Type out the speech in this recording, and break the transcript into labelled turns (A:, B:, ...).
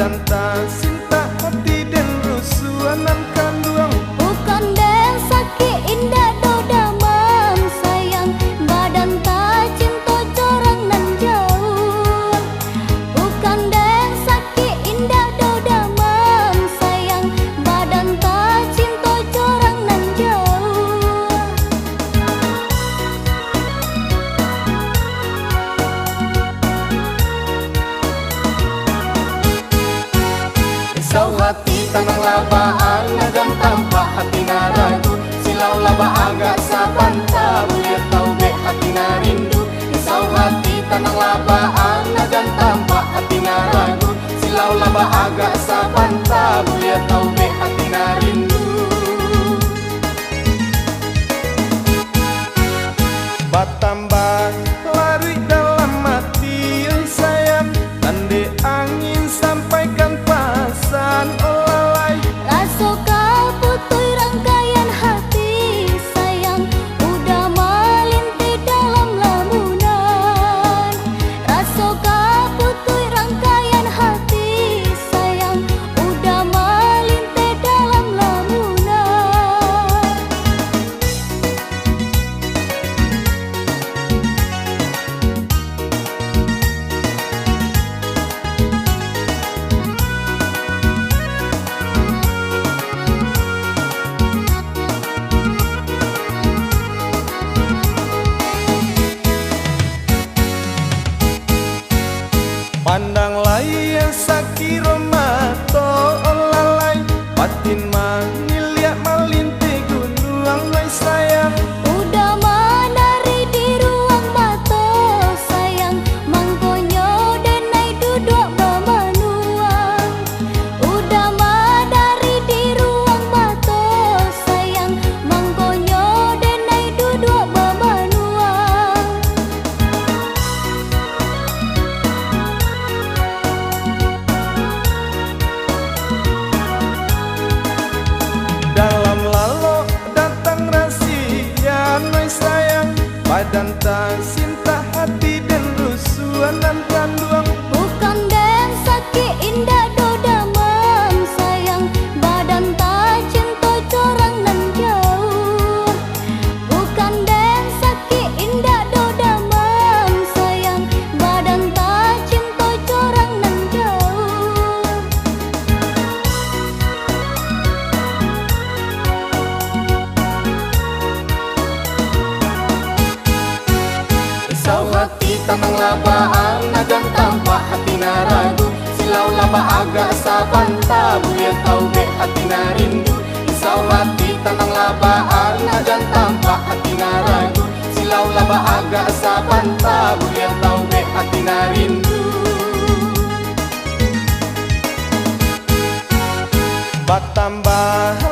A: badan tak cinta hati dan rusuhanan kanduang.
B: Bukan den sakit indah dodaman sayang, badan tak cinta corang nan jauh. Bukan den sakit indah dodaman sayang, badan tak cinta corang nan jauh.
A: Risau hati tanang labaan nagan tampak hati naragu. Silau laba agak saban tak boleh tahu be hati narindu. Risau hati tanang labaan nagan tampak hati naragu. Silau laba agak saban tak boleh tahu be hati narindu. Batambah lari dalam hati oi sayang, tandai angin sampaikan pasan olalai.
B: Raso kau putui rangkaian hati sayang, udah melintir dalam lamunan. Raso kau putui rangkaian hati sayang, udah melintir dalam lamunan.
A: Pandanglah yang sakiro mato olalai, batin maniliak malinti gunung oi sayang.
B: Udah menari di ruang mata sayang, mangkonyo denai duduk bemanuang. Udah menari di ruang mata sayang, mangkonyo denai duduk bemanuang.
A: Dalam lalu datang rahasia oi sayang, badan tak cinta hati dan rusuhanan kanduang.
B: Bukan den sakit indah dodaman sayang, badan tak cinta corang nan jauh. Bukan den sakit indah dodaman sayang, badan tak cinta corang nan jauh.
A: Risau hati tanang labaan nagan tampak hati naragu. Silau laba agak saban tak boleh tahu be hati narindu. Risau hati tanang labaan nagan tampak hati naragu. Silau laba agak saban tak boleh tahu be hati narindu. Batambah